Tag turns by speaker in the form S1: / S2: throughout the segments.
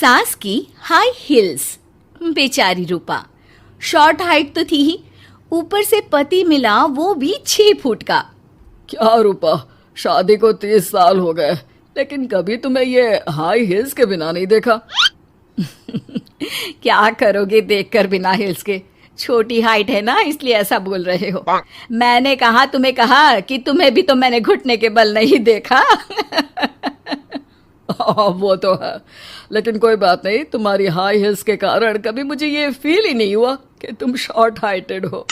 S1: सास की high heels. बेचारी रूपा, शॉर्ट हाइट तो थी ही, ऊपर से पति मिला वो भी 6 फुट का।
S2: क्या रूपा, शादी को 30 साल हो गए, लेकिन कभी तुम्हें ये हाई हील्स के बिना नहीं देखा।
S1: क्या करोगे देखकर बिना हिल्स के? छोटी हाइट है ना, इसलिए ऐसा बोल रहे हो। मैंने कहा तुम्हें कहा कि तुम्हें भी तो मैंने घुटने के बल नहीं देखा।
S2: वो तो है, लेकिन कोई बात नहीं, तुम्हारी हाई हील्स के कारण कभी मुझे ये फील ही नहीं हुआ कि तुम शॉर्ट हाइटेड हो।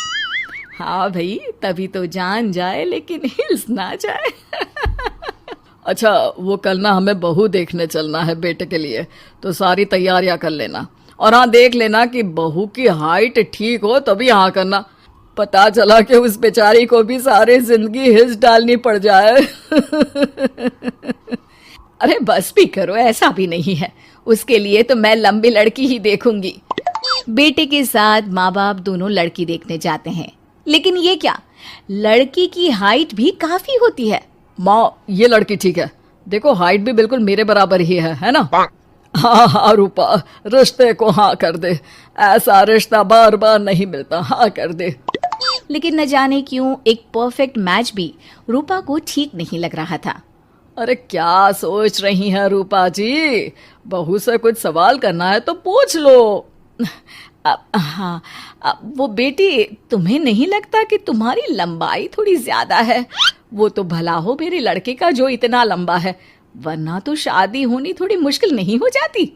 S1: हाँ भाई, तभी तो जान जाए लेकिन हिल्स ना जाए।
S2: अच्छा, वो कल ना हमें बहू देखने चलना है बेटे के लिए, तो सारी तैयारियां कर लेना। और हाँ, देख लेना कि बहू की हाइट ठीक हो तभी हाँ करना। पता चला कि उस बेचारी को भी सारी जिंदगी हिल्स डालनी पड़ जाए।
S1: अरे बस भी करो, ऐसा भी नहीं है। उसके लिए तो मैं लंबी लड़की ही देखूंगी। बेटे के साथ माँ बाप दोनों लड़की देखने जाते हैं, लेकिन ये क्या, लड़की की हाइट भी काफी होती है।
S2: माँ, ये लड़की ठीक है, देखो हाइट भी बिल्कुल मेरे बराबर ही है ना। हाँ हाँ रूपा, रिश्ते को हाँ कर दे, ऐसा रिश्ता बार बार नहीं मिलता, हाँ कर दे।
S1: लेकिन न जाने क्यों एक परफेक्ट मैच भी रूपा को ठीक नहीं लग रहा था।
S2: अरे क्या सोच रही हैं रूपा जी, बहू से कुछ सवाल करना है तो पूछ लो।
S1: हाँ, वो बेटी, तुम्हें नहीं लगता कि तुम्हारी लंबाई थोड़ी ज्यादा है? वो तो भला हो मेरे लड़के का जो इतना लंबा है, वरना तो शादी होनी थोड़ी मुश्किल नहीं हो जाती।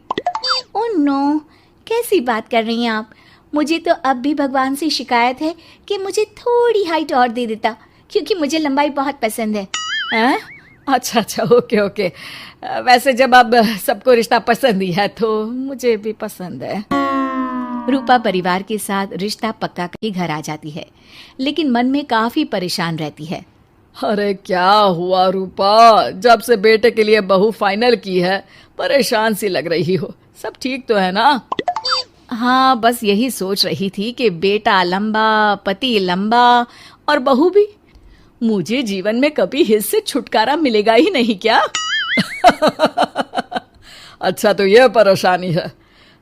S1: ओह नो, कैसी बात कर रही हैं आप? मुझे तो अब भी भगवान से शिकायत है कि मुझे थोड़ी हाइट और दे देता, क्योंकि मुझे लंबाई बहुत पसंद है। हैं?
S2: अच्छा अच्छा, ओके ओके। वैसे जब अब सबको रिश्ता पसंद ही है तो मुझे भी पसंद है।
S1: रूपा परिवार के साथ रिश्ता पक्का करके घर आ जाती है, लेकिन मन में काफी परेशान रहती है।
S2: अरे क्या हुआ रूपा, जब से बेटे के लिए बहू फाइनल की है परेशान सी लग रही हो, सब ठीक तो है ना?
S1: हाँ, बस यही सोच रही थी कि बेटा लंबा, पति लंबा और बहू भी। मुझे जीवन में कभी हिस्से छुटकारा मिलेगा ही नहीं क्या?
S2: अच्छा, तो ये परेशानी है।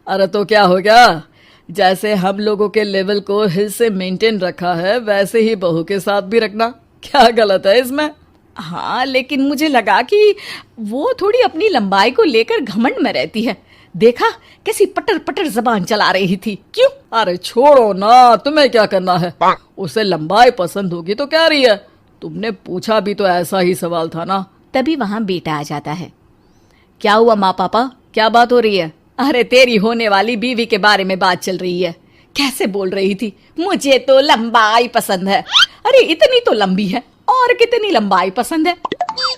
S2: अरे तो क्या हो गया, जैसे हम लोगों के लेवल को हिस्से मेंटेन रखा है वैसे ही बहू के साथ भी रखना, क्या गलत है इसमें?
S1: हाँ, लेकिन मुझे लगा कि वो थोड़ी अपनी लंबाई को लेकर घमंड में रहती है। देखा कैसी पटर पटर जबान चला रही थी। क्यों?
S2: अरे छोड़ो ना, तुम्हें क्या करना है, उसे लंबाई पसंद होगी तो क्या रही है, तुमने पूछा भी तो ऐसा ही सवाल था ना।
S1: तभी वहां बेटा आ जाता है। क्या हुआ माँ पापा, क्या बात हो रही है? अरे तेरी होने वाली बीवी के बारे में बात चल रही है। कैसे बोल रही थी, मुझे तो लंबाई पसंद है। अरे इतनी तो लंबी है, और कितनी लंबाई पसंद है।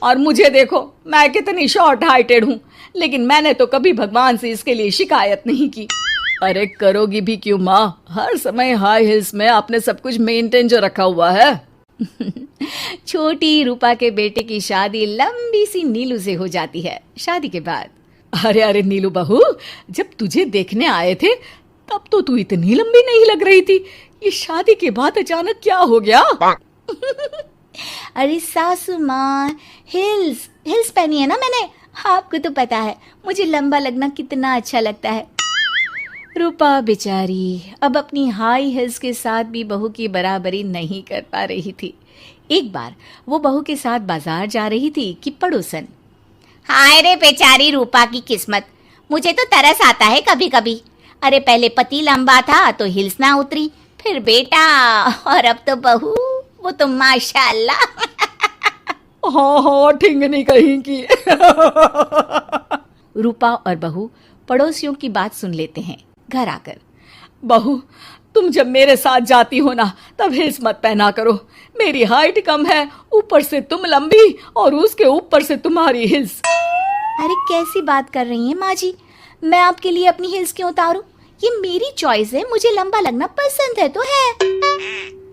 S1: और मुझे देखो, मैं कितनी शॉर्ट हाइटेड हूँ, लेकिन मैंने तो कभी भगवान से इसके लिए शिकायत नहीं की।
S2: अरे करोगी भी क्यों माँ, हर समय हाई हिल्स में आपने सब कुछ मेंटेन जो रखा हुआ है।
S1: छोटी रूपा के बेटे की शादी लंबी सी नीलू से हो जाती है। शादी के बाद,
S2: अरे अरे नीलू बहू, जब तुझे देखने आए थे तब तो तू इतनी लंबी नहीं लग रही थी, ये शादी के बाद अचानक क्या हो गया?
S1: अरे सासू माँ, हिल्स हिल्स पहनी है ना मैंने, आपको तो पता है मुझे लंबा लगना कितना अच्छा लगता है। रूपा बेचारी अब अपनी हाई हिल्स के साथ भी बहू की बराबरी नहीं कर पा रही थी। एक बार वो बहू के साथ बाजार जा रही थी कि पड़ोसन,
S3: हाय रे बेचारी रूपा की किस्मत, मुझे तो तरस आता है कभी कभी। अरे पहले पति लंबा था तो हिल्स ना उतरी, फिर बेटा, और अब तो बहू, वो तो माशाल्लाह।
S2: हाँ हाँ, ठिंगनी कहीं की।
S1: रूपा और बहू पड़ोसियों की बात सुन लेते हैं। घर आकर,
S2: बहू तुम जब मेरे साथ जाती हो ना तब हिल्स मत पहना करो, मेरी हाइट कम है, ऊपर से तुम लंबी और उसके ऊपर से तुम्हारी हिल्स।
S1: अरे कैसी बात कर रही हैं माँ जी, मैं आपके लिए अपनी हिल्स क्यों उतारूं? ये मेरी चॉइस है, मुझे लंबा लगना पसंद है तो है।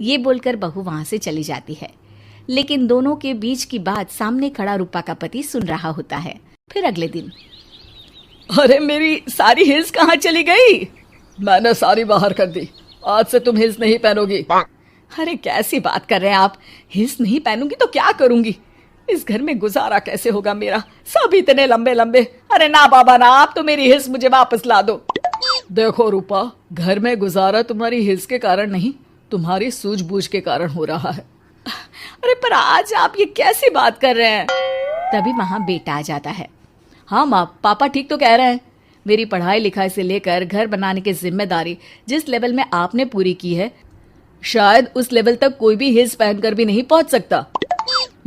S1: ये बोलकर बहू वहां से चली जाती है, लेकिन दोनों के बीच की बात सामने खड़ा रूपा का पति सुन रहा होता है। फिर अगले दिन,
S2: अरे मेरी सारी हिल्स कहाँ चली गई? मैंने सारी बाहर कर दी, आज से तुम हिल्स नहीं पहनोगी।
S1: अरे कैसी बात कर रहे हैं आप, हिल्स नहीं पहनूंगी तो क्या करूंगी? इस घर में गुजारा कैसे होगा मेरा, सब इतने लंबे लंबे। अरे ना बाबा ना, आप तो मेरी हिल्स मुझे वापस ला दो।
S2: देखो रूपा, घर में गुजारा तुम्हारी हिल्स के कारण नहीं, तुम्हारी सूझबूझ के कारण हो रहा है।
S1: अरे पर आज आप ये कैसी बात कर रहे हैं?
S3: तभी वहां बेटा आ जाता है।
S1: हाँ माँ, पापा ठीक तो कह रहे हैं। मेरी पढ़ाई लिखाई से लेकर घर बनाने की जिम्मेदारी जिस लेवल में आपने पूरी की है, शायद उस लेवल तक कोई भी हिल्स पहनकर भी नहीं पहुंच सकता।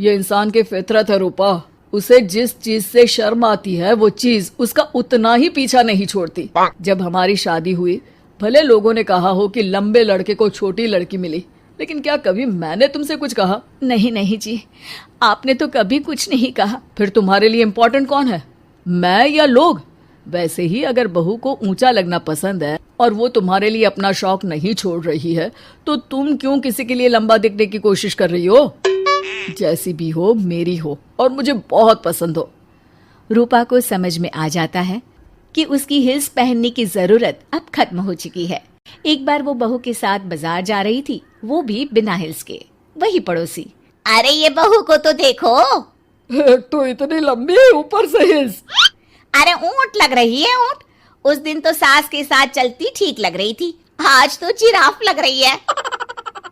S2: ये इंसान की फितरत है रूपा, उसे जिस चीज से शर्म आती है वो चीज उसका उतना ही पीछा नहीं छोड़ती। जब हमारी शादी हुई, भले लोगों ने कहा हो कि लंबे लड़के को छोटी लड़की मिली, लेकिन क्या कभी मैंने तुमसे कुछ कहा?
S1: नहीं नहीं जी, आपने तो कभी कुछ नहीं कहा।
S2: फिर तुम्हारे लिए इम्पोर्टेंट कौन है, मैं या लोग? वैसे ही अगर बहू को ऊंचा लगना पसंद है और वो तुम्हारे लिए अपना शौक नहीं छोड़ रही है, तो तुम क्यों किसी के लिए लंबा दिखने की कोशिश कर रही हो? जैसी भी हो, मेरी हो और मुझे बहुत पसंद हो।
S3: रूपा को समझ में आ जाता है कि उसकी हिल्स पहनने की जरूरत अब खत्म हो चुकी है। एक बार वो बहू के साथ बाजार जा रही थी, वो भी बिना हिल्स के। वही पड़ोसी, अरे ये बहू को तो देखो,
S2: एक तो इतनी लंबी है, ऊपर से हिल्स।
S3: अरे ऊंट लग रही है ऊंट। उस दिन तो सास के साथ चलती ठीक लग रही थी, आज तो जिराफ लग रही है।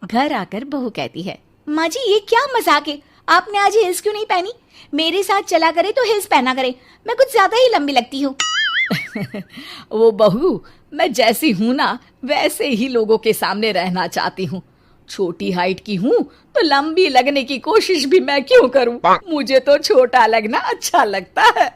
S3: घर आकर बहू कहती है, माँ जी ये क्या मजाक है, आपने आज हिल्स क्यों नहीं पहनी? मेरे साथ चला करे तो हिल्स पहना करे, मैं कुछ ज्यादा ही लंबी लगती हूँ।
S1: वो बहू, मैं जैसी हूँ ना वैसे ही लोगों के सामने रहना चाहती हूँ। छोटी हाइट की हूँ तो लंबी लगने की कोशिश भी मैं क्यों करूँ? मुझे तो छोटा लगना अच्छा लगता है।